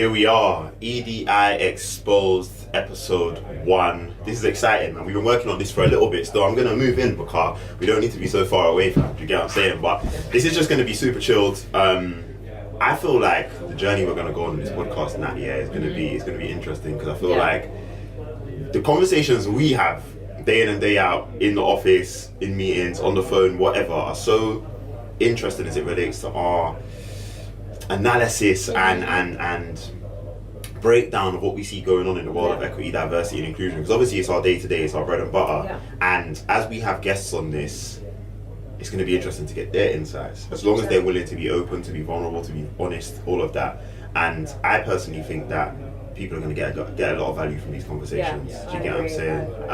Here we are, EDI Exposed, episode 1. This is exciting, man. We've been working on this for a little bit, so I'm going to move in because we don't need to be so far away from it, you get what I'm saying? But this is just going to be super chilled. I feel like the journey we're going to go on in this podcast, Nat, it's going to be interesting because I feel like the conversations we have day in and day out, in the office, in meetings, on the phone, whatever, are so interesting as it relates to our analysis and breakdown of what we see going on in the world of equity, diversity and inclusion, because obviously it's our day-to-day, it's our bread and butter, and as we have guests on this, it's going to be interesting to get their insights, as long as they're willing to be open, to be vulnerable, to be honest, all of that. And I personally think that people are going to get a lot of value from these conversations. Do you get what I'm saying?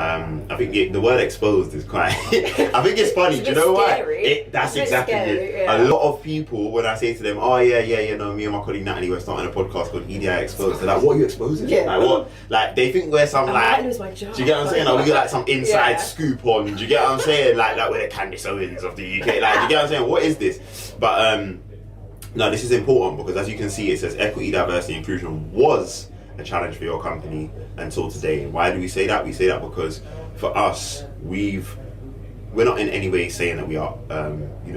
I think the word exposed is quite I think it's funny. Do you know why? That's exactly it. A lot of people, when I say to them, oh yeah, me and my colleague Natalie, we're starting a podcast called EDI Exposed, they're like, what are you exposing? Like what? Like they think we're some like, do you get what I'm saying? Like we get like some inside scoop on, do you get what I'm saying? Like we're the Candice Owens of the UK. Like do you get what I'm saying? What is this? But no, this is important because as you can see, it says equity, diversity, inclusion was a challenge for your company until today. Why do we say that? We say that because for us, we're not in any way saying that we are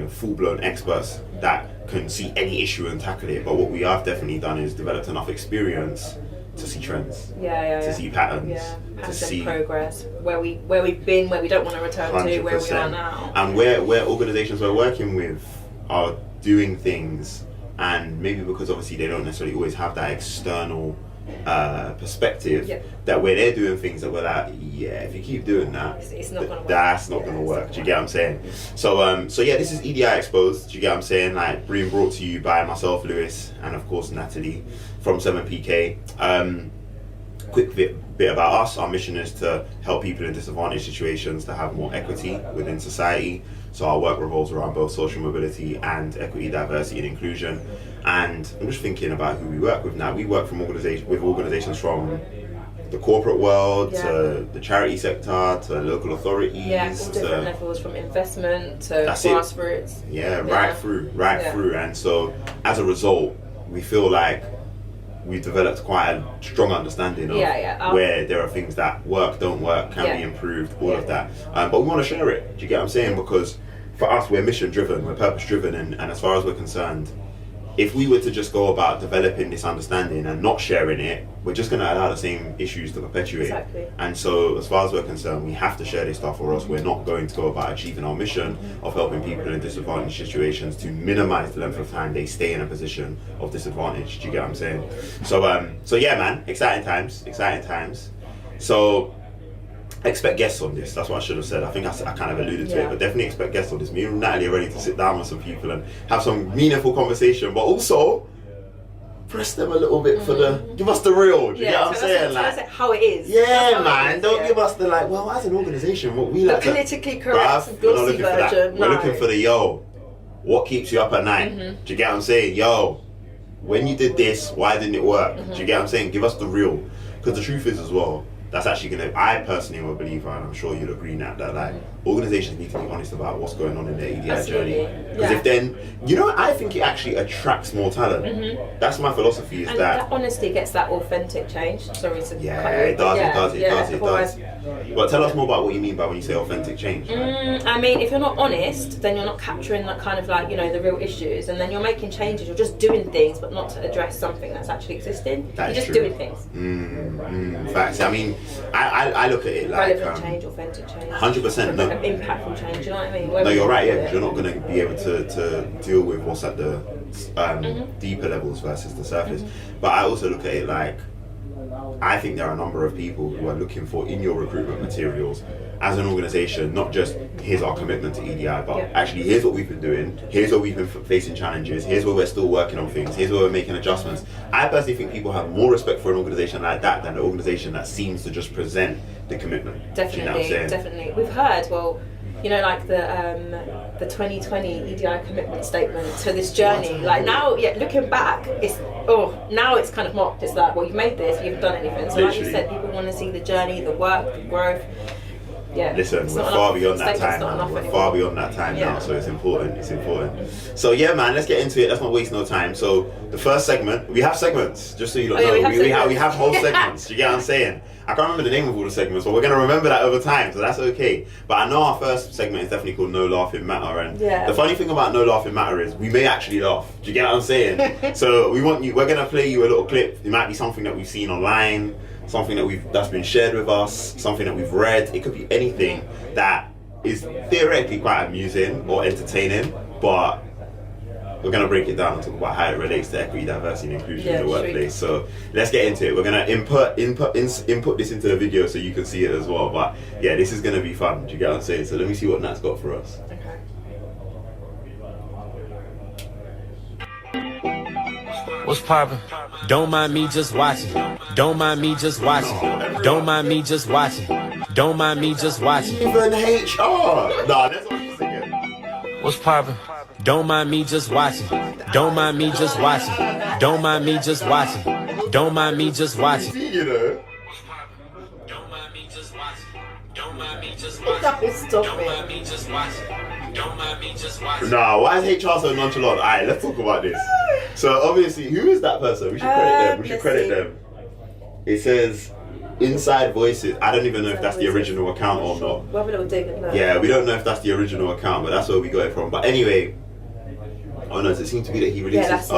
full-blown experts that can see any issue and tackle it, but what we have definitely done is developed enough experience to see trends, to see patterns, to see progress, where we've been, where we don't want to return 100%. To, where we are now, and where organizations we're working with are doing things, and maybe because obviously they don't necessarily always have that external perspective, that where they're doing things that we're like, if you keep doing that, it's not gonna work. That's not gonna work. Do you get what I'm saying? So this is EDI Exposed. Do you get what I'm saying? Like being brought to you by myself, Louis, and of course Natalie from 7PK. Quick bit about us. Our mission is to help people in disadvantaged situations to have more equity within society. So our work revolves around both social mobility and equity, diversity and inclusion. And I'm just thinking about who we work with now. We work with organizations from the corporate world to the charity sector to local authorities. All different levels, from investment to grassroots. Right through. And so as a result, we feel like we've developed quite a strong understanding of where there are things that work, don't work, can be improved, all of that. But we want to share it. Do you get what I'm saying? Because for us, we're mission driven, we're purpose driven, and as far as we're concerned, if we were to just go about developing this understanding and not sharing it, we're just going to allow the same issues to perpetuate. Exactly. And so as far as we're concerned, we have to share this stuff, or else we're not going to go about achieving our mission of helping people in disadvantaged situations to minimize the length of time they stay in a position of disadvantage. Do you get what I'm saying? So yeah, man, exciting times. So expect guests on this. That's what I should have said. I think I kind of alluded to it, but definitely expect guests on this. Me and Natalie are ready to sit down with some people and have some meaningful conversation, but also press them a little bit for give us the real. Do you get what I'm saying? Tell us how it is. Yeah, man. Don't give us the well, as an organisation, what we like. The politically correct, glossy version. We're looking for the what keeps you up at night? Do you get what I'm saying? When you did this, why didn't it work? Do you get what I'm saying? Give us the real. Because the truth is as well, that's actually I personally am a believer, and I'm sure you'll agree now, that like organizations need to be honest about what's going on in their EDI journey. Because if then, I think it actually attracts more talent. That's my philosophy. Is that honesty gets that authentic change. Sorry to it does. But tell us more about what you mean by when you say authentic change. I mean, if you're not honest, then you're not capturing that kind of the real issues, and then you're making changes. You're just doing things, but not to address something that's actually existing. You're just doing things. Facts. I mean, I look at it like relevant change, authentic change, 100%. No, impactful change. You know what I mean? No, you're right. Yeah, because you're not going to be able to deal with what's at the deeper levels versus the surface. But I also look at it like, I think there are a number of people who are looking for in your recruitment materials as an organisation, not just here's our commitment to EDI, but actually here's what we've been doing, here's where we've been facing challenges, here's where we're still working on things, here's where we're making adjustments. I personally think people have more respect for an organisation like that than an organisation that seems to just present the commitment. Definitely. We've heard, the 2020 EDI commitment statement to this journey. Now, looking back, now it's kind of mocked. It's like, well, you've made this, you haven't done anything. So like you said, people want to see the journey, the work, the growth. Listen, we're far beyond that time now. We're far beyond that time now, so it's important. It's important. So yeah, man, let's get into it. Let's not waste no time. So the first segment, we have segments, just so you don't know. We have whole segments. You get what I'm saying? I can't remember the name of all the segments, but we're gonna remember that over time, so that's okay. But I know our first segment is definitely called No Laughing Matter, and the funny thing about No Laughing Matter is we may actually laugh. Do you get what I'm saying? So we're gonna play you a little clip. It might be something that we've seen online, something that's been shared with us, something that we've read. It could be anything that is theoretically quite amusing or entertaining, but we're going to break it down and talk about how it relates to equity, diversity and inclusion in the workplace. So let's get into it. We're going to input this into the video so you can see it as well. But yeah, this is going to be fun. Do you get what I'm saying? So let me see what Nat's got for us. Okay. What's poppin'? Don't mind me just watching. Don't mind me just watching. Don't mind me just watching. Don't mind me just watching. Even HR. Nah, that's what she's singing. What's poppin'? Don't mind me just watching. Don't mind me just watching. Don't mind me just watching. Don't mind me just watching. You know. Don't mind me just watching. Don't mind me just watching. Don't mind me just watching. Don't mind me just watching. Nah, why is HR so nonchalant? Alright, let's talk about this. So obviously, who is that person? We should credit them. It says Inside Voices. I don't even know if that's the original account or not. We'll have a little dig at that. Yeah, we don't know if that's the original account, but that's where we got it from. But anyway, oh no, does it seem to be that he releases?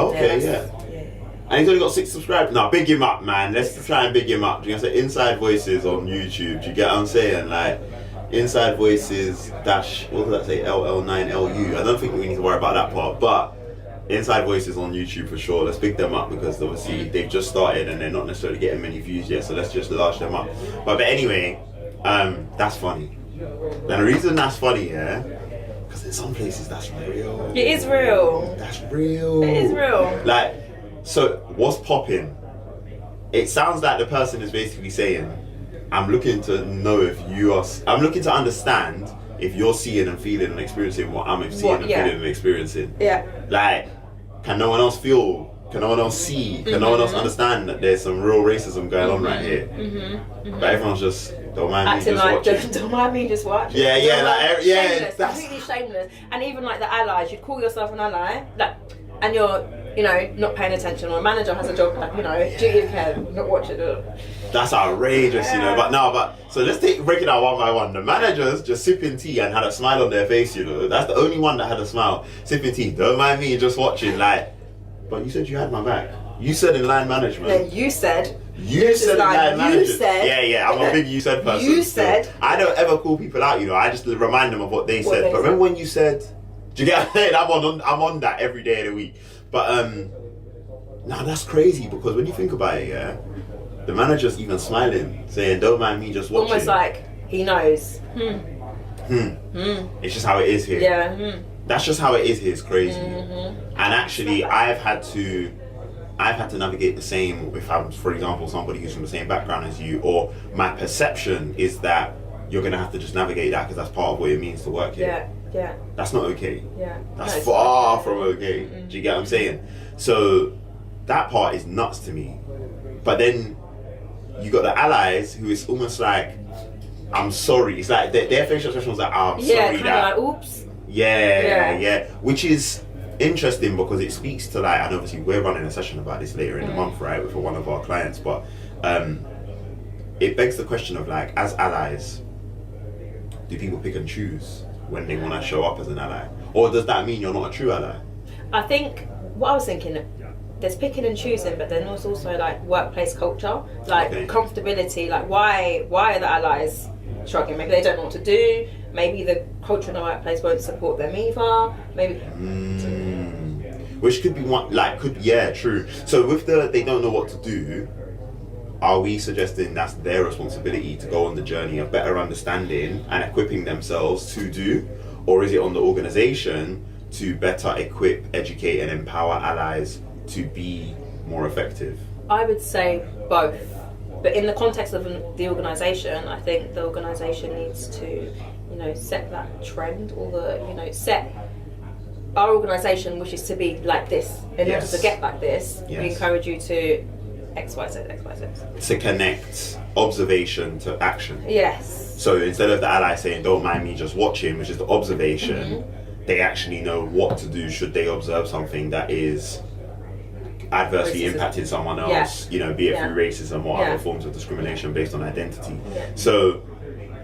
And he's only got 6 subscribers. Now, big him up, man. Let's try and big him up. You're gonna say Inside Voices on YouTube. Do you get what I'm saying? Like, Inside Voices dash, what does that say? LL9LU. I don't think we need to worry about that part, but Inside Voices on YouTube for sure. Let's pick them up because obviously they've just started and they're not necessarily getting many views yet, so let's just large them up. But anyway, that's funny. And the reason that's funny, because in some places that's real. It is real. That's real. It is real. Like, so what's popping? It sounds like the person is basically saying, I'm looking to know if you are, I'm looking to understand if you're seeing and feeling and experiencing what I'm seeing and feeling and experiencing. Yeah. Like, can no one else feel? Can no one else see? Can no one else understand that there's some real racism going on right here? But everyone's just, don't mind acting me, just like, watching. don't mind me, just watch. Yeah, Shameless, that's completely shameless. And even like the allies, you'd call yourself an ally, like, and you're, you know, not paying attention, or a manager has a job, like, you know, duty of care, not watching it. That's outrageous, you know. But so let's break it down one by one. The managers just sipping tea and had a smile on their face, you know. That's the only one that had a smile, sipping tea. Don't mind me, just watching. Like, but you said you had my back. You said in line management. No, you said. You said in line management. You said. Yeah. I'm a big you said person. You said. I don't ever call people out, you know. I just remind them of what they said. But remember when you said, do you get what I'm saying? I'm on that every day of the week. But now that's crazy because when you think about it, the manager's even smiling, saying, "Don't mind me, just watching." Almost like he knows. It's just how it is here. Yeah. That's just how it is here. It's crazy. And actually, I've had to navigate the same if I'm, for example, somebody who's from the same background as you, or my perception is that you're gonna have to just navigate that because that's part of what it means to work here. Yeah. That's not okay. Yeah. That's far from okay. Do you get what I'm saying? So that part is nuts to me. But then you got the allies who is almost like, I'm sorry. It's like their facial expression was like, I'm sorry that. Like, oops. Yeah. Which is interesting because it speaks to like, and obviously we're running a session about this later in the month, right, for one of our clients. But it begs the question of like, as allies, do people pick and choose when they want to show up as an ally? Or does that mean you're not a true ally? I think, what I was thinking, there's picking and choosing, but then there's also like workplace culture, like comfortability, like why are the allies struggling? Maybe they don't know what to do, maybe the culture in the workplace won't support them either, maybe... Which could be one, like, true. So with they don't know what to do, are we suggesting that's their responsibility to go on the journey of better understanding and equipping themselves to do? Or is it on the organisation to better equip, educate and empower allies to be more effective? I would say both. But in the context of the organisation, I think the organisation needs to, set that trend, or set our organisation wishes to be like this. In order to get like this, we encourage you to X, Y, Z. To connect observation to action. Yes. So instead of the ally saying, don't mind me just watching, which is the observation, they actually know what to do should they observe something that is adversely impacting someone else, you know, be it through racism or other forms of discrimination based on identity. So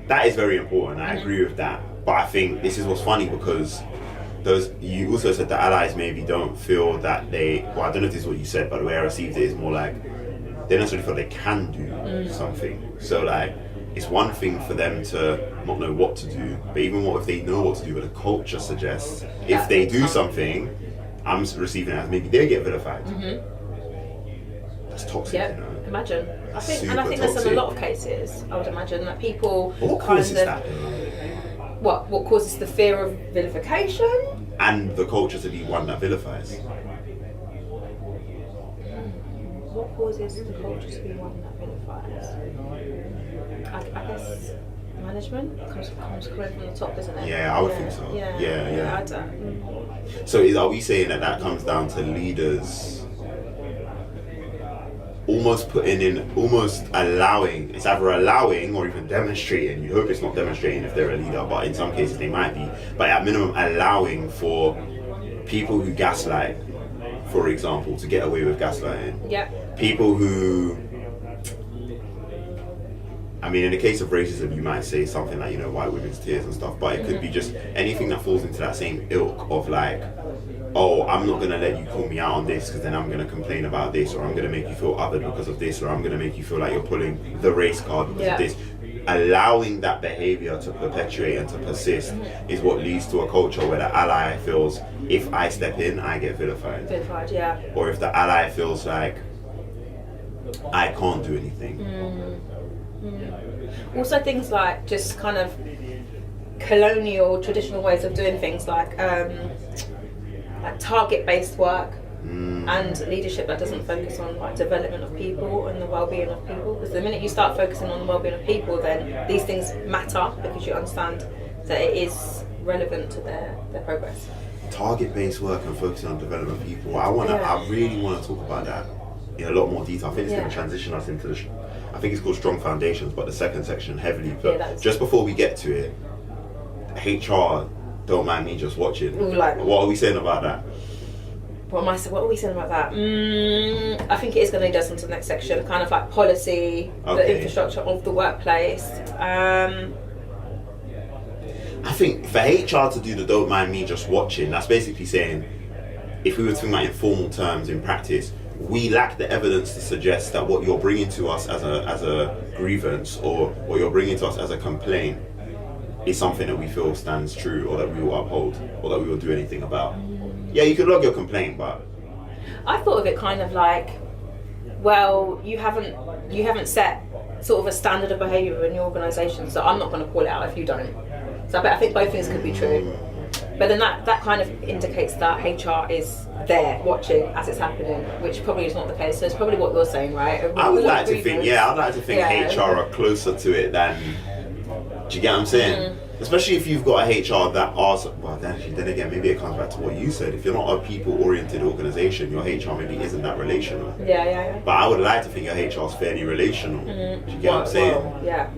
that is very important. I agree with that. But I think this is what's funny, because you also said that allies maybe don't feel that well, I don't know if this is what you said, but the way I received it is more like they don't necessarily feel they can do something. So like, it's one thing for them to not know what to do, but even what if they know what to do, but the culture suggests if they do something, I'm receiving it as maybe they get vilified. That's toxic, you know? Imagine. I think Super there's toxic. in a lot of cases, I would imagine, that people What causes that? What causes the fear of vilification? And the culture to be one that vilifies. What causes the culture to be one that vilifies? I guess management comes coming from the top, isn't it? Yeah, I would think so. Yeah. I don't. So are we saying that comes down to leaders almost allowing, it's either allowing or even demonstrating, you hope it's not demonstrating if they're a leader, but in some cases they might be, but at minimum allowing for people who gaslight, for example, to get away with gaslighting. Yep. People who, I mean, in the case of racism, you might say something like, you know, white women's tears and stuff, but it could be just anything that falls into that same ilk of like, oh, I'm not going to let you call me out on this because then I'm going to complain about this, or I'm going to make you feel othered because of this, or I'm going to make you feel like you're pulling the race card because of this. Allowing that behaviour to perpetuate and to persist is what leads to a culture where the ally feels, if I step in, I get vilified. Vilified, yeah. Or if the ally feels like, I can't do anything. Also things like just kind of colonial, traditional ways of doing things, like target-based work and leadership that doesn't focus on like development of people and the well-being of people. Because the minute you start focusing on the well-being of people, then these things matter because you understand that it is relevant to their progress. Target-based work and focusing on development of people. I really want to talk about that in a lot more detail. I think it's going to transition us into I think it's called Strong Foundations, but the second section heavily. But just before we get to it, HR, don't mind me just watching. What are we saying about that? What are we saying about that? I think it is going to lead us into the next section, kind of like policy, the infrastructure of the workplace. I think for HR to do the don't mind me just watching, that's basically saying, if we were to think about informal terms in practice, we lack the evidence to suggest that what you're bringing to us as a grievance, or what you're bringing to us as a complaint, is something that we feel stands true, or that we will uphold, or that we will do anything about. Yeah, you could log your complaint, but I thought of it kind of like, well, you haven't set sort of a standard of behaviour in your organisation, so I'm not going to call it out if you don't. So I think both things could be true. But then that kind of indicates that HR is there watching as it's happening, which probably is not the case. So it's probably what you're saying, right? I'd like to think HR are closer to it than. Do you get what I'm saying? Especially if you've got a HR that asks, well, then again, maybe it comes back to what you said. If you're not a people-oriented organisation, your HR maybe isn't that relational. Yeah. But I would like to think your HR is fairly relational. Do you get what I'm saying? Yeah.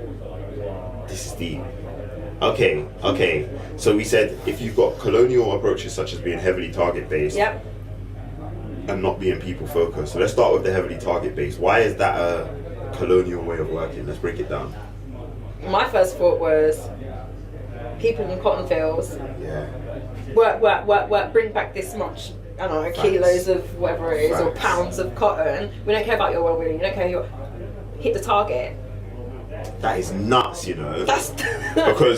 This is deep. Okay. So we said if you've got colonial approaches such as being heavily target-based and not being people-focused. So let's start with the heavily target-based. Why is that a colonial way of working? Let's break it down. My first thought was people in cotton fields. Yeah. Work, bring back this much, I don't know, kilos of whatever it is, or pounds of cotton. We don't care about your well-being, we don't care hit the target. That is nuts, you know. That's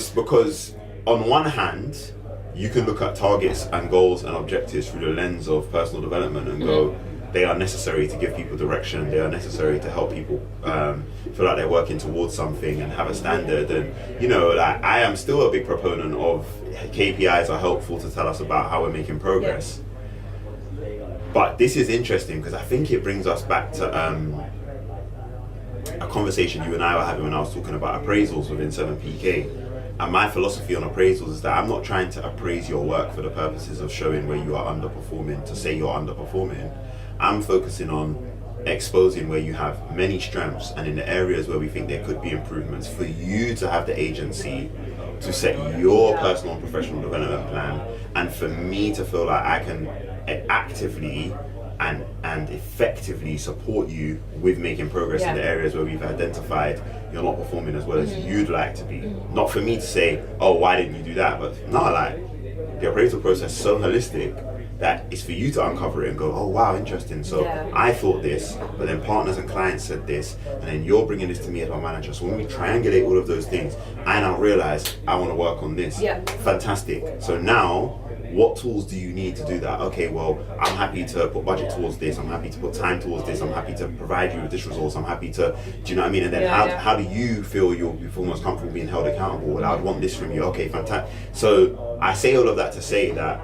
because on one hand, you can look at targets and goals and objectives through the lens of personal development and go, they are necessary to give people direction, they are necessary to help people feel like they're working towards something and have a standard. And you know, like, I am still a big proponent of KPIs are helpful to tell us about how we're making progress. But this is interesting because I think it brings us back to a conversation you and I were having when I was talking about appraisals within 7PK. And my philosophy on appraisals is that I'm not trying to appraise your work for the purposes of showing where you are underperforming to say you're underperforming. I'm focusing on exposing where you have many strengths and in the areas where we think there could be improvements, for you to have the agency to set your personal and professional development plan, and for me to feel like I can actively and effectively support you with making progress in the areas where we've identified you're not performing as well as you'd like to be. Not for me to say, oh, why didn't you do that? But no, like, the appraisal process is so holistic that it's for you to uncover it and go, oh wow, interesting. So I thought this, but then partners and clients said this, and then you're bringing this to me as my manager. So when we triangulate all of those things, I now realize I want to work on this. Fantastic. So now, what tools do you need to do that? Okay, well, I'm happy to put budget towards this, I'm happy to put time towards this, I'm happy to provide you with this resource, I'm happy to, do you know what I mean? And then how do you feel you feel most comfortable being held accountable? Well, I would want this from you. Okay, fantastic. So I say all of that to say that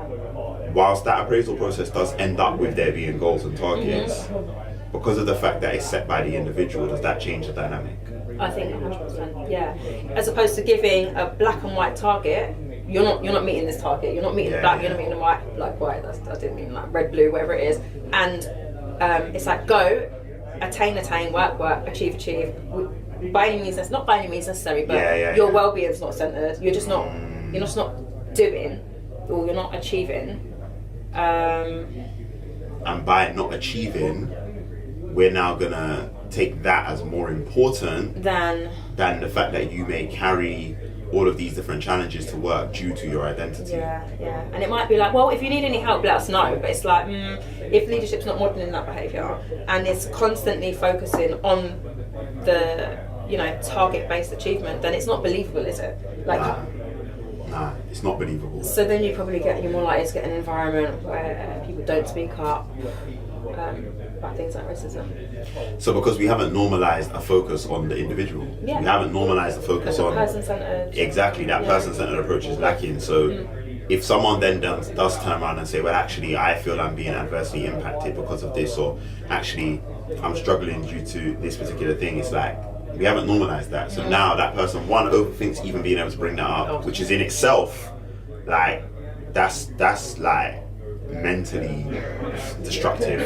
whilst that appraisal process does end up with there being goals and targets, because of the fact that it's set by the individual, does that change the dynamic? I think 100%, yeah. As opposed to giving a black and white target, you're not meeting this target, you're not meeting the black, you're not meeting the white, like white, I didn't mean like red, blue, whatever it is. And it's like go, attain, work, achieve. By any means, that's not by any means necessary, but your well-being is not centered. You're just not doing, or you're not achieving. And by not achieving, we're now gonna take that as more important than the fact that you may carry all of these different challenges to work due to your identity. Yeah. And it might be like, well, if you need any help, let us know. But it's like, if leadership's not modelling that behaviour and it's constantly focusing on the, target-based achievement, then it's not believable, is it? Like, Nah, it's not believable. So then you're more likely to get an environment where people don't speak up about things like racism. So because we haven't normalised a focus on the individual, we haven't normalised the focus on person-centred. Exactly, that person-centred approach is lacking. So if someone then does turn around and say, well, actually, I feel I'm being adversely impacted because of this, or actually, I'm struggling due to this particular thing, it's like, we haven't normalised that. So now that person, one, overthinks even being able to bring that up, which is in itself, like, that's like mentally destructive.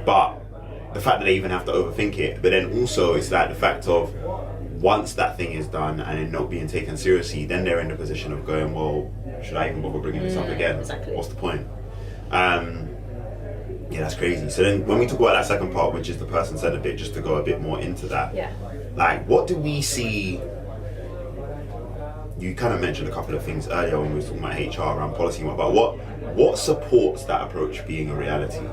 But the fact that they even have to overthink it, but then also it's like the fact of once that thing is done and it not being taken seriously, then they're in the position of going, well, should I even bother bringing this up again? Exactly. What's the point? Yeah, that's crazy. So then when we talk about that second part, which is the person-centered bit, just to go a bit more into that, like, what do we see? You kind of mentioned a couple of things earlier when we were talking about HR around policy, but what supports that approach being a reality?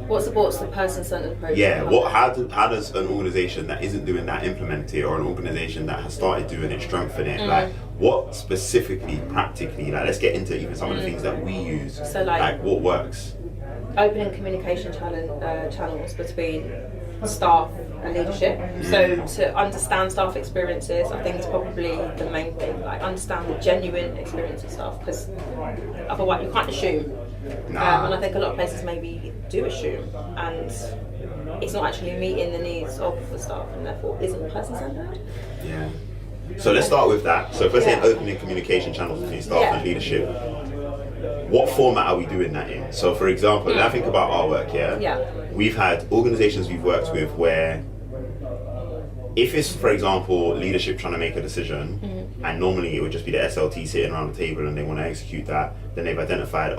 What supports the person-centered approach? Yeah, how does an organisation that isn't doing that implement it, or an organisation that has started doing it strengthen it? Like, what specifically, practically, like, let's get into even some of the things that we use. So like what works? Opening communication channels between staff and leadership. So to understand staff experiences, I think is probably the main thing. Like, understand the genuine experience of staff, because otherwise you can't assume. And I think a lot of places maybe do assume, and it's not actually meeting the needs of the staff, and therefore isn't person-centered. Yeah. So let's start with that. So if we're saying opening communication channels between staff and leadership, what format are we doing that in? So for example, when I think about our work, we've had organisations we've worked with where if it's, for example, leadership trying to make a decision, and normally it would just be the SLT sitting around the table and they want to execute that, then they've identified,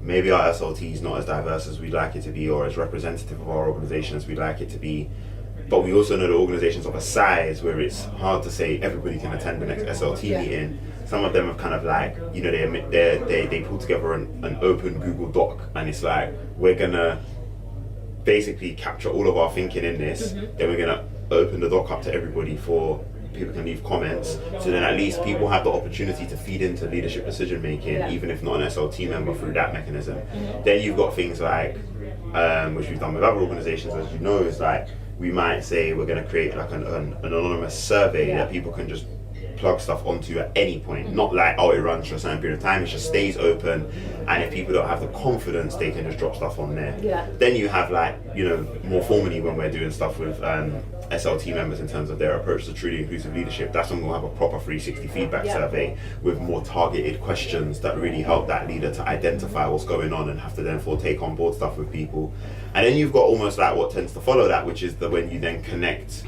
maybe our SLT is not as diverse as we'd like it to be, or as representative of our organisation as we'd like it to be. But we also know the organisations of a size where it's hard to say everybody can attend the next SLT meeting. Some of them have kind of like, they pull together an open Google Doc, and it's like, we're gonna basically capture all of our thinking in this, then we're gonna open the doc up to everybody for people can leave comments, so then at least people have the opportunity to feed into leadership decision making, even if not an SLT member, through that mechanism. Then you've got things like, which we've done with other organisations, as you know, is like, we might say we're going to create like an anonymous survey that people can just plug stuff onto at any point. Not like, oh, it runs for a certain period of time. It just stays open, and if people don't have the confidence, they can just drop stuff on there. Yeah. Then you have like, you know, more formally when we're doing stuff with SLT members in terms of their approach to truly inclusive leadership, that's when we'll have a proper 360 feedback survey with more targeted questions that really help that leader to identify what's going on and have to therefore take on board stuff with people. And then you've got almost like what tends to follow that, which is when you then connect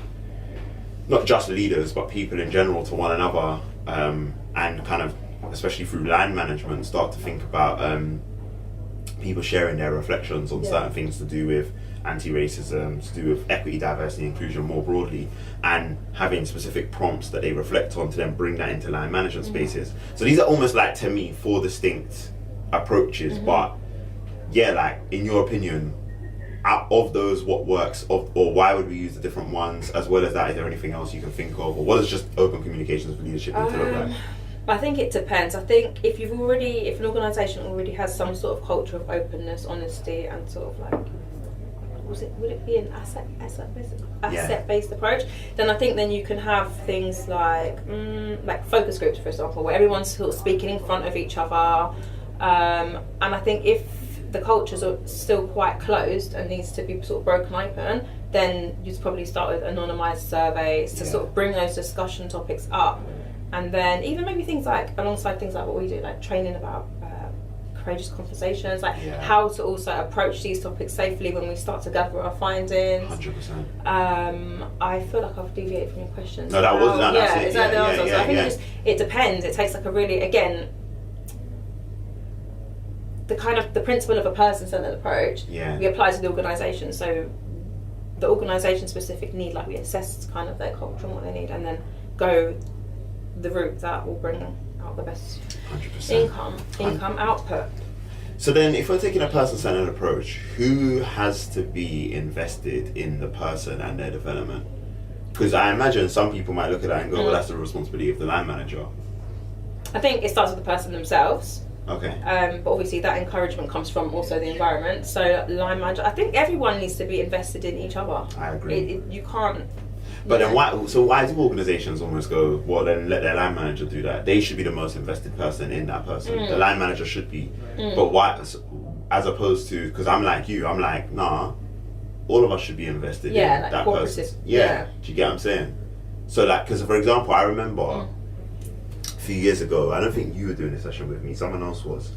not just leaders but people in general to one another, and kind of, especially through line management, start to think about people sharing their reflections on certain things to do with anti-racism, to do with equity, diversity, inclusion more broadly, and having specific prompts that they reflect on to then bring that into line management spaces. So these are almost like, to me, 4 distinct approaches, but yeah, like, in your opinion, out of those, what works, or why would we use the different ones? As well as that, is there anything else you can think of, or what does just open communications for leadership need to look like? I think it depends. I think if an organisation already has some sort of culture of openness, honesty, and sort of like, would it be an asset-based approach? Then I think then you can have things like focus groups, for example, where everyone's sort of speaking in front of each other. And I think if the cultures are still quite closed and needs to be sort of broken open, then you'd probably start with anonymised surveys to sort of bring those discussion topics up. And then even maybe things like, alongside things like what we do, like training about courageous conversations, like how to also approach these topics safely when we start to gather our findings. 100%. I feel like I've deviated from your questions. No, that wasn't. No, that's it. Is that the answer? So I think it depends. It takes like a really, again, the principle of a person-centered approach. We apply to the organisation. So the organisation specific need, like we assess kind of their culture and what they need, and then go the route that will bring out the best 100%. income output. So then, if we're taking a person-centered approach, who has to be invested in the person and their development? Because I imagine some people might look at that and go, well, that's the responsibility of the line manager. I think it starts with the person themselves. Okay. But obviously that encouragement comes from also the environment. So line manager, I think everyone needs to be invested in each other. I agree. You can't. But then why do organisations almost go, well, then let their line manager do that? They should be the most invested person in that person. The line manager should be. But why, as opposed to, because I'm like you, I'm like, nah, all of us should be invested in like that person. Do you get what I'm saying? So like, because for example, I remember a few years ago, I don't think you were doing this session with me, someone else was.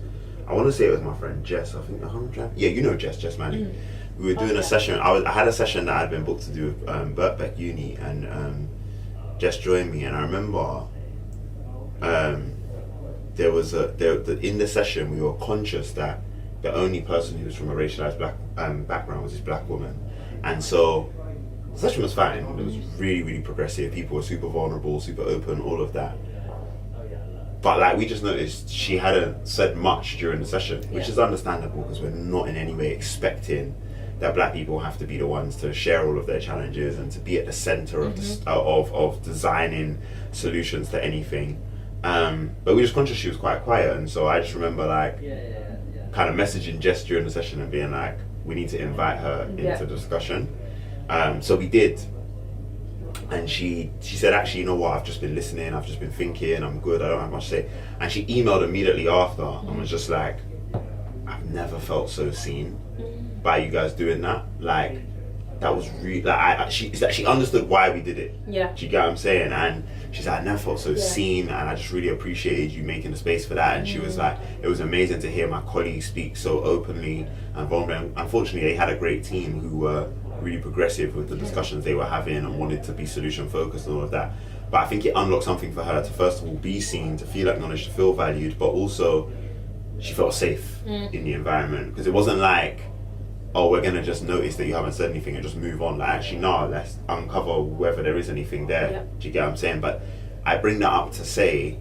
I want to say it was my friend Jess, I think. Yeah, you know Jess Manning. We were doing a session. I had a session that I'd been booked to do with Birkbeck Uni, and Jess joined me. And I remember there was in the session we were conscious that the only person who was from a racialized black background was this black woman, and so the session was fine. It was really, really progressive. People were super vulnerable, super open, all of that. But like, we just noticed she hadn't said much during the session, which is understandable because we're not in any way expecting that black people have to be the ones to share all of their challenges and to be at the center of designing solutions to anything. But we were just conscious she was quite quiet, and so I just remember like kind of messaging Jess during the session and being like, we need to invite her into the discussion. So we did. And she said, actually, you know what, I've just been listening, I've just been thinking, I'm good, I don't have much to say. And she emailed immediately after and was just like, I've never felt so seen by you guys doing that. Like, that was really, like, she understood why we did it. Do you get what I'm saying? And she's like, I never felt so seen, and I just really appreciated you making the space for that. And she was like, it was amazing to hear my colleagues speak so openly and vulnerably. Unfortunately, they had a great team who were really progressive with the discussions they were having and wanted to be solution focused and all of that. But I think it unlocked something for her to first of all be seen, to feel acknowledged, to feel valued, but also she felt safe in the environment, because it wasn't like, oh, we're gonna just notice that you haven't said anything and just move on. Like, actually, no, let's uncover whether there is anything there. Do you get what I'm saying? But I bring that up to say,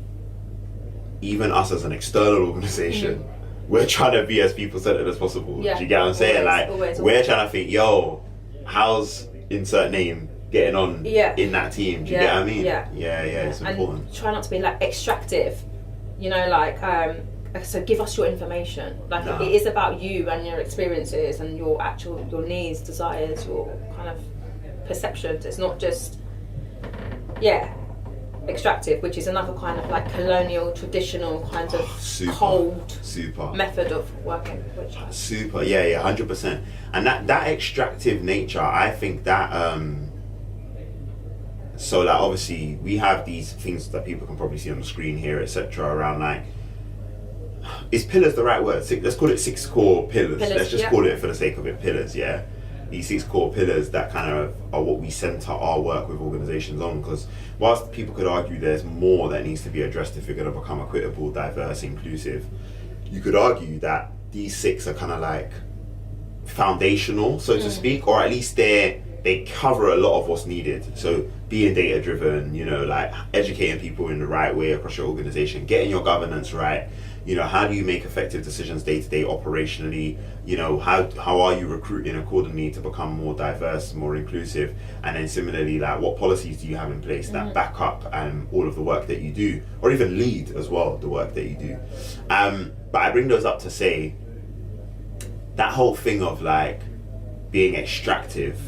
even us as an external organization, we're trying to be as people-centered as possible. Do you get what I'm saying? Always. We're trying to think, yo, how's insert name getting on in that team? Do you get what I mean? It's important. And try not to be like extractive, you know, like so give us your information. Like it is about you and your experiences and your needs, desires, your kind of perceptions. It's not just extractive, which is another kind of like colonial, traditional kind of cold method of working. Which Super, yeah, 100%. And that extractive nature, I think that so like obviously we have these things that people can probably see on the screen here, etc. around like, is pillars the right word? Let's call it 6 core pillars. Let's just call it, for the sake of it, pillars, yeah? These 6 core pillars that kind of are what we center our work with organizations on, because whilst people could argue there's more that needs to be addressed if you're going to become equitable, diverse, inclusive, you could argue that these 6 are kind of like foundational, so to speak, or at least they cover a lot of what's needed. So being data driven, you know, like educating people in the right way across your organization, getting your governance right, you know, how do you make effective decisions day to day operationally, you know, how are you recruiting accordingly to become more diverse, more inclusive, and then similarly, like what policies do you have in place that back up all of the work that you do, or even lead as well the work that you do. But I bring those up to say that whole thing of like being extractive,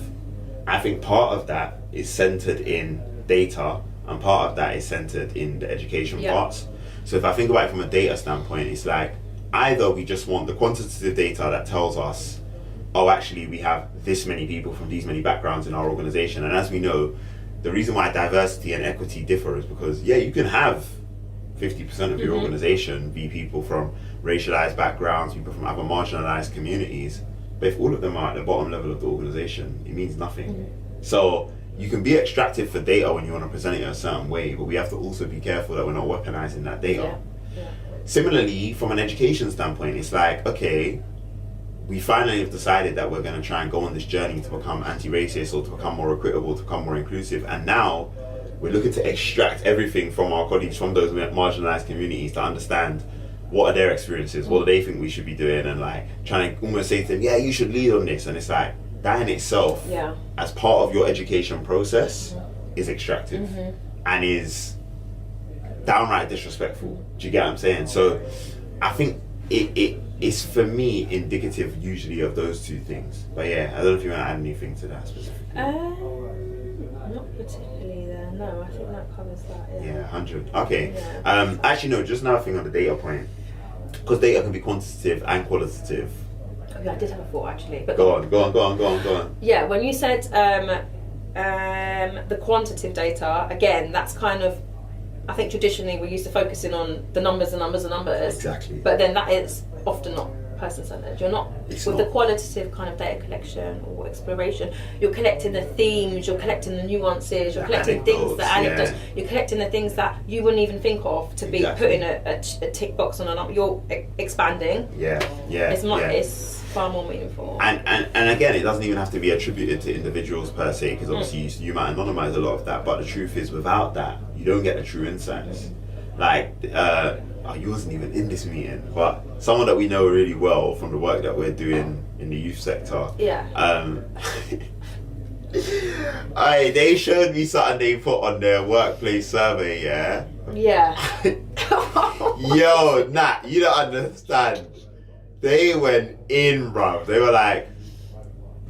I think part of that is centered in data and part of that is centered in the education parts. So if I think about it from a data standpoint, it's like either we just want the quantitative data that tells us, oh, actually we have this many people from these many backgrounds in our organization. And as we know, the reason why diversity and equity differ is because, yeah, you can have 50% of your organization be people from racialized backgrounds, people from other marginalized communities. But if all of them are at the bottom level of the organization, it means nothing. So you can be extractive for data when you want to present it in a certain way, but we have to also be careful that we're not weaponizing that data. Similarly, from an education standpoint, it's like, okay, we finally have decided that we're going to try and go on this journey to become anti-racist or to become more equitable, to become more inclusive, and now we're looking to extract everything from our colleagues from those marginalized communities to understand what are their experiences, what do they think we should be doing, and like trying to almost say to them, yeah, you should lead on this. And it's like, that in itself, as part of your education process, is extractive and is downright disrespectful. Do you get what I'm saying? So I think it's for me indicative usually of those two things. But yeah, I don't know if you want to add anything to that specifically. Not particularly there. No, I think that covers that. Yeah, 100. Okay. Actually, no, just another thing on the data point, because data can be quantitative and qualitative. Yeah, I did have a thought actually. But go on. Yeah, when you said the quantitative data, again, that's kind of, I think traditionally we're used to focusing on the numbers. Exactly. But then that is often not person-centered. You're not, the qualitative kind of data collection or exploration, you're collecting the themes, you're collecting the nuances, you're collecting things, the anecdotes, you're collecting the things that you wouldn't even think of to be putting a tick box on a number. You're expanding. It's far more meaningful. And again, it doesn't even have to be attributed to individuals per se, because obviously you might anonymize a lot of that, but the truth is, without that, you don't get the true insights. Like, you wasn't even in this meeting, but someone that we know really well from the work that we're doing in the youth sector. They showed me something they put on their workplace survey, Yo, Nat, you don't understand. They went in, bruv. They were like,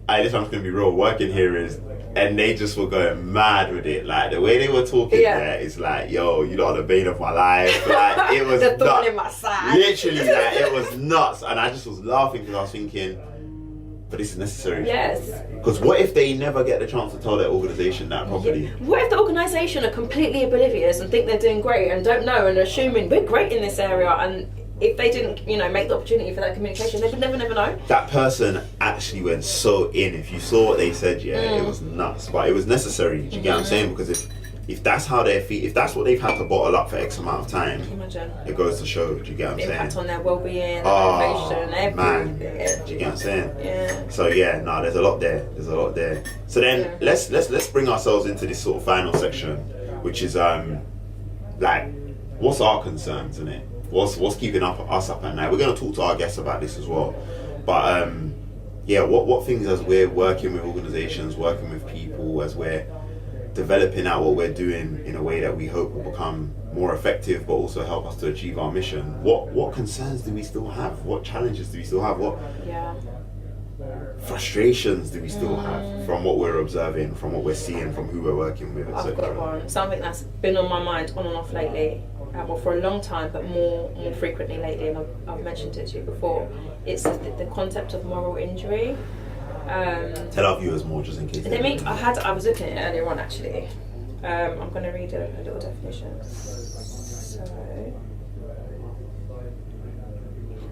this one's gonna be real, working here is, and they just were going mad with it. Like the way they were talking there, it's like, yo, you're not the bane of my life. Like it was the thorn in my side. Literally, like it was nuts. And I just was laughing because I was thinking, but this is necessary. Yes. Because what if they never get the chance to tell their organisation that properly? What if the organisation are completely oblivious and think they're doing great and don't know and assuming we're great in this area, and if they didn't, make the opportunity for that communication, they would never know. That person actually went so in. If you saw what they said, it was nuts. But it was necessary. Do you get what I'm saying? Because if that's how if that's what they've had to bottle up for X amount of time, imagine. It goes to show. Do you get what I'm saying? Impact on their well-being, motivation, everything. Man. Do you get what I'm saying? Yeah. So there's a lot there. So then let's bring ourselves into this sort of final section, which is like, what's our concerns in it? What's keeping us up at night? We're going to talk to our guests about this as well. But what things, as we're working with organizations, working with people, as we're developing out what we're doing in a way that we hope will become more effective, but also help us to achieve our mission, what concerns do we still have? What challenges do we still have? frustrations do we still have from what we're observing, from what we're seeing, from who we're working with, I've got etc.? one. Something that's been on my mind on and off lately, well, for a long time, but more frequently lately, and I've mentioned it to you before. It's the concept of moral injury. Tell our viewers more, just in case. I was looking at it earlier on actually. I'm going to read a little definition. So,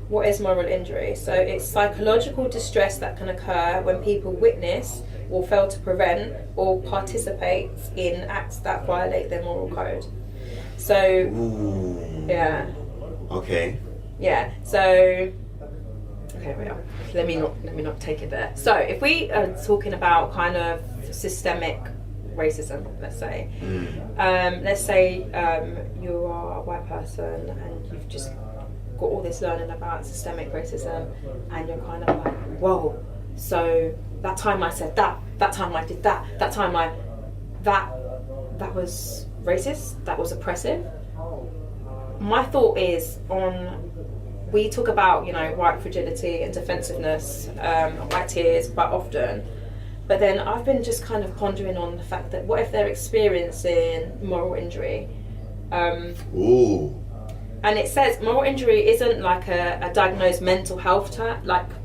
what is moral injury? So it's psychological distress that can occur when people witness or fail to prevent or participate in acts that violate their moral code. So, Ooh. yeah. Okay. Yeah. So, okay, wait. Let me not take it there. So, if we are talking about kind of systemic racism, let's say, you are a white person and you've just got all this learning about systemic racism, and you're kind of like, whoa, so that time I said that time I did that time that was racist, that was oppressive. My thought is we talk about, white fragility and defensiveness, white tears quite often, but then I've been just kind of pondering on the fact that what if they're experiencing moral injury? Ooh. And it says moral injury isn't like a diagnosed mental health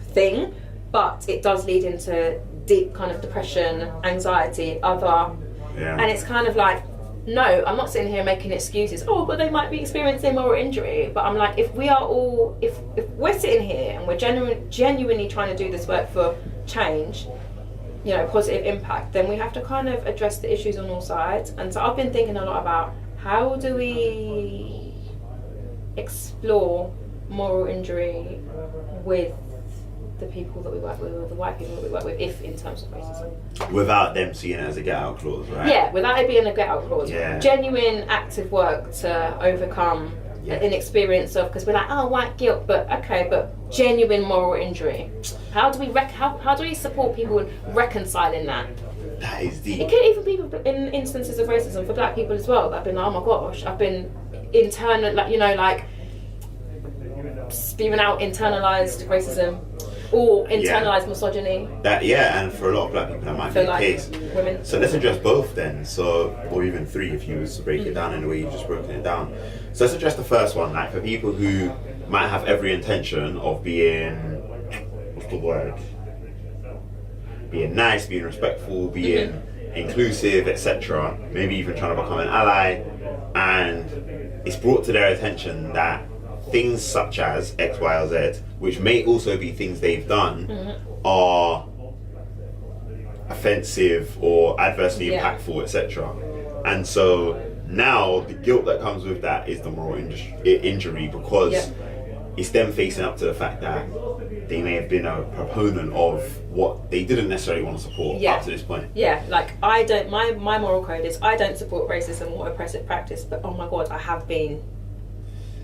thing, but it does lead into deep kind of depression, anxiety, and it's kind of like, no, I'm not sitting here making excuses. Oh, but they might be experiencing moral injury. But I'm like, if we're sitting here and we're genuinely trying to do this work for change, positive impact, then we have to kind of address the issues on all sides. And so I've been thinking a lot about how do we explore moral injury with the people that we work with, the white people that we work with, if in terms of racism. Without them seeing it as a get-out clause, right? Yeah, without it being a get-out clause. Yeah. Genuine, active work to overcome an experience of, because we're like, oh, white guilt, but genuine moral injury. How do we support people in reconciling that? That is deep. It could even be in instances of racism for black people as well. That have been like, oh my gosh, I've been spewing out internalized racism or internalized misogyny. And for a lot of black people that might be the case. Women. So let's address both then. Or even three if you was to break it down in the way you've just broken it down. So let's address the first one, like for people who might have every intention of being, what's the word? Being nice, being respectful, being inclusive, etc. Maybe even trying to become an ally, and it's brought to their attention that things such as X, Y, or Z, which may also be things they've done, are offensive or adversely impactful, etc. And so now the guilt that comes with that is the moral injury, because it's them facing up to the fact that they may have been a proponent of what they didn't necessarily want to support up to this point. Yeah, like my moral code is I don't support racism or oppressive practice, but oh my god, I have been.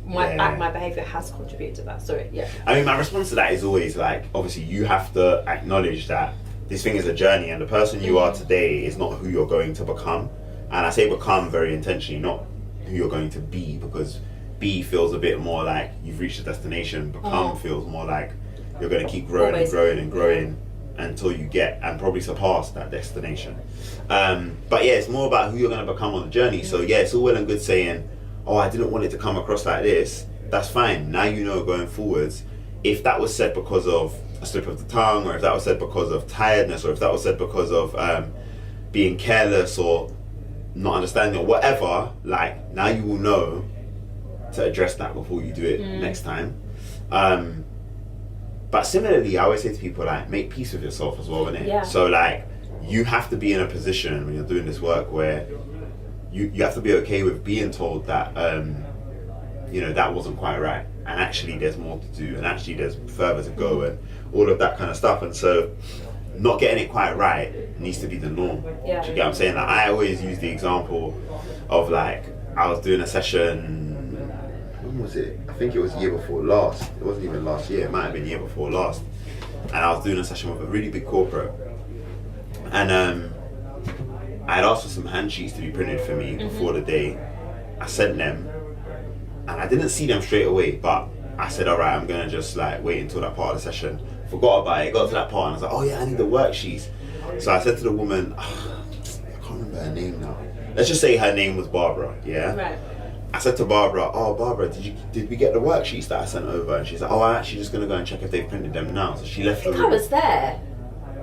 My behaviour has contributed to that. Sorry, I mean, my response to that is always like, obviously you have to acknowledge that this thing is a journey, and the person you are today is not who you're going to become. And I say become very intentionally, not who you're going to be, because be feels a bit more like you've reached a destination. Become feels more like you're going to keep growing and growing and growing until you get and probably surpass that destination. But it's more about who you're going to become on the journey. So it's all well and good saying, oh, I didn't want it to come across like this. That's fine. Now you know going forwards, if that was said because of a slip of the tongue, or if that was said because of tiredness, or if that was said because of being careless or not understanding or whatever, like now you will know to address that before you do it next time. But similarly, I always say to people, like, make peace with yourself as well, innit? Yeah. So like, you have to be in a position when you're doing this work where you have to be okay with being told that that wasn't quite right, and actually there's more to do, and actually there's further to go, and all of that kind of stuff. And so not getting it quite right needs to be the norm. Do you get what I'm saying? Like, I always use the example of, like, I was doing a session, when was it? I think it was year before last. It wasn't even last year, it might have been year before last. And I was doing a session with a really big corporate, and I had asked for some handsheets to be printed for me before the day. I sent them, and I didn't see them straight away, but I said, alright, I'm gonna just like wait until that part of the session forgot about it. Got to that part and I was like, oh yeah, I need the worksheets. So I said to the woman, I can't remember her name now. Let's just say her name was Barbara, yeah? Right. I said to Barbara, oh Barbara, did we get the worksheets that I sent over? And she's like, oh, I'm actually just gonna go and check if they've printed them now. So she left the room. I was there.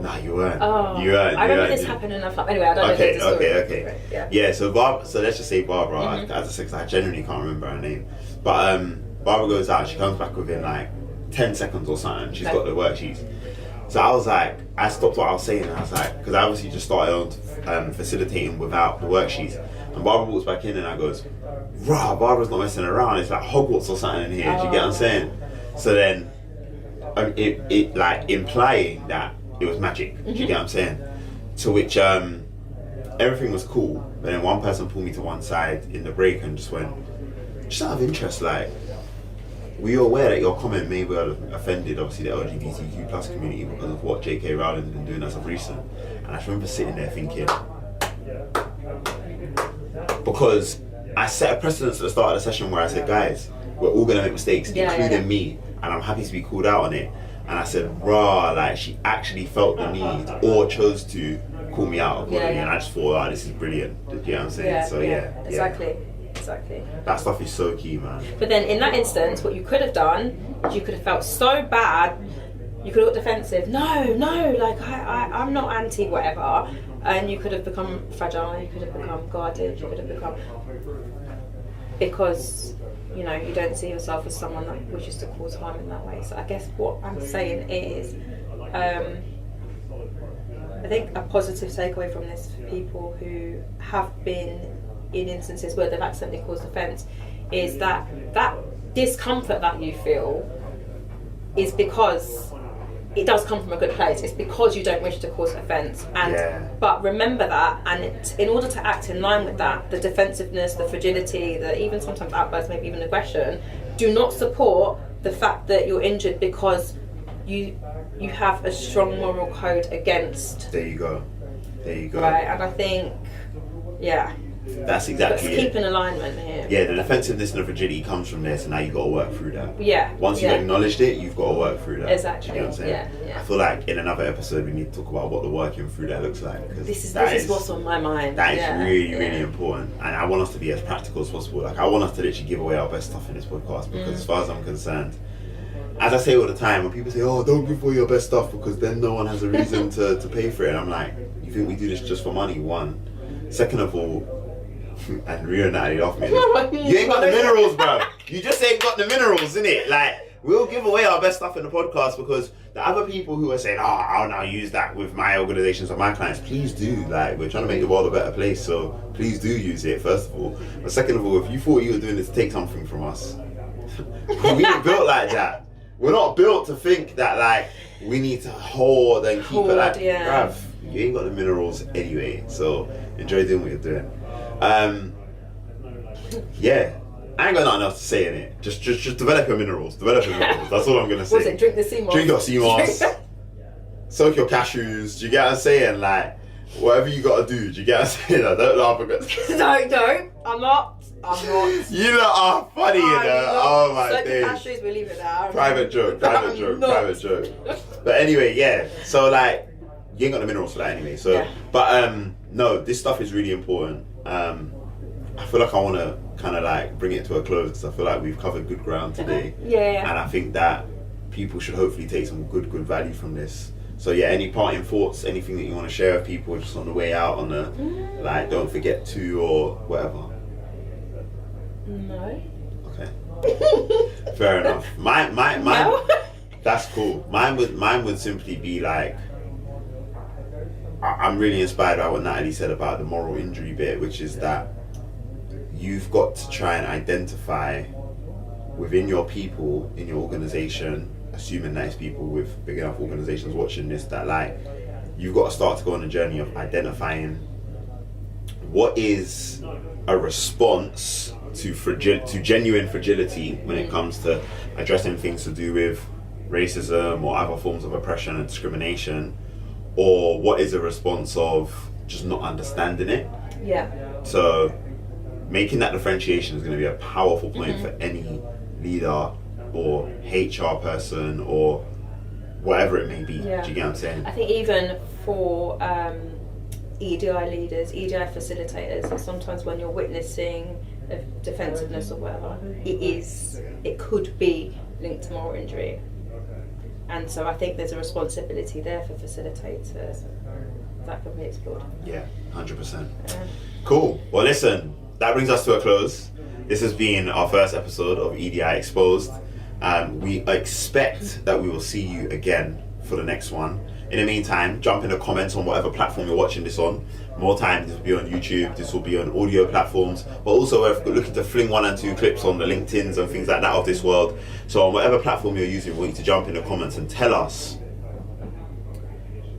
Nah, you weren't. Oh, you weren't. I remember this happened enough. Anyway, I don't know the story. Okay. Right, Yeah. So let's just say Barbara. As I said, 'cause I genuinely can't remember her name. But Barbara goes out. She comes back within like 10 seconds or something. She's got the worksheets. So I was like, I stopped what I was saying. And I was like, because I obviously just started on facilitating without the worksheets. And Barbara walks back in and I goes, rah, Barbara's not messing around. It's like Hogwarts or something in here. Do you get what I'm saying? So then, it like implying that it was magic. Do you get what I'm saying? To which everything was cool, but then one person pulled me to one side in the break and just went, just out of interest, like, were you aware that your comment may well have offended obviously the LGBTQ plus community because of what J.K. Rowling's been doing as of recent? And I just remember sitting there thinking, because I set a precedence at the start of the session where I said, guys, we're all gonna make mistakes, including me, and I'm happy to be called out on it. And I said, rah, like she actually felt the need or chose to call me out accordingly, and I just thought, oh, this is brilliant. Do you know what I'm saying? Exactly. That stuff is so key, man. But then in that instance, what you could have done is you could have felt so bad, you could have got defensive. No, like I'm not anti whatever, and you could have become fragile. You could have become guarded. You could have become, because you know you don't see yourself as someone that wishes to cause harm in that way. So I guess what I'm saying is, I think a positive takeaway from this for people who have been in instances where they've accidentally caused offence is that discomfort that you feel is because it does come from a good place. It's because you don't wish to cause offence, but remember that, and in order to act in line with that, the defensiveness, the fragility, the even sometimes outbursts, maybe even aggression, do not support the fact that you're injured because you have a strong moral code against. There you go. Right, and I think, that's exactly Let's keep in alignment here. Yeah, the defensiveness and the fragility comes from there, so now you've got to work through that. Yeah. Once you've acknowledged it, you've got to work through that. Exactly. Do you know what I'm saying? Yeah. I feel like in another episode we need to talk about what the working through that looks like. This is what's on my mind. That is really important. And I want us to be as practical as possible. Like I want us to literally give away our best stuff in this podcast because as far as I'm concerned, as I say all the time, when people say, oh, don't give away your best stuff because then no one has a reason to pay for it. And I'm like, you think we do this just for money? One. Second of all, and Rio and Natalie laugh at me. You ain't got the minerals, bro. You just ain't got the minerals, innit? Like, we'll give away our best stuff in the podcast because the other people who are saying, oh, I'll now use that with my organizations or my clients, please do. Like, we're trying to make the world a better place, so please do use it, first of all. But second of all, if you thought you were doing this to take something from us, we ain't built like that. We're not built to think that, like, we need to hoard and keep it like, bruv, you ain't got the minerals anyway, so enjoy doing what you're doing. I ain't got nothing else to say in it. Just develop your minerals. That's all I'm gonna say. What is it? Drink the sea moss. Drink your sea moss. Soak your cashews. Do you get what I'm saying? Like, whatever you gotta do. Do you get what I'm saying? I don't laugh because. No, I'm not. You lot are funny, you know. Oh my days. Soak your cashews, we'll leave it there. Private joke. But anyway, so like, you ain't got the minerals for that anyway. So, but no, this stuff is really important. I feel like I want to kind of like bring it to a close because I feel like we've covered good ground today. And I think that people should hopefully take some good value from this. So any parting thoughts, anything that you want to share with people just on the way out, on the like, don't forget to or whatever? No. Okay. Fair enough. Mine. No? That's cool. Mine would simply be like, I'm really inspired by what Natalie said about the moral injury bit, which is that you've got to try and identify within your people, in your organization, assuming that it's people with big enough organizations watching this, that like, you've got to start to go on a journey of identifying what is a response to genuine fragility when it comes to addressing things to do with racism or other forms of oppression and discrimination, or what is a response of just not understanding it. So making that differentiation is going to be a powerful point for any leader or HR person or whatever it may be. Yeah. Do you get what I'm saying? I think even for EDI leaders, EDI facilitators, sometimes when you're witnessing a defensiveness or whatever, it could be linked to moral injury. And so I think there's a responsibility there for facilitators that can be explored. Yeah, 100%. Cool. Well, listen, that brings us to a close. This has been our first episode of EDI Exposed, and we expect that we will see you again for the next one. In the meantime, jump in the comments on whatever platform you're watching this on. More time, this will be on YouTube, this will be on audio platforms, but also we're looking to fling 1 and 2 clips on the LinkedIns and things like that of this world. So on whatever platform you're using, we want you to jump in the comments and tell us,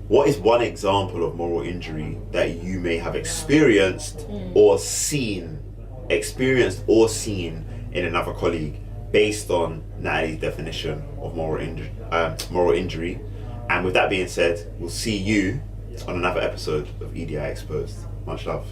what is one example of moral injury that you may have experienced or seen in another colleague based on Natalie's definition of moral injury. And with that being said, we'll see you on another episode of EDI Exposed. Much love.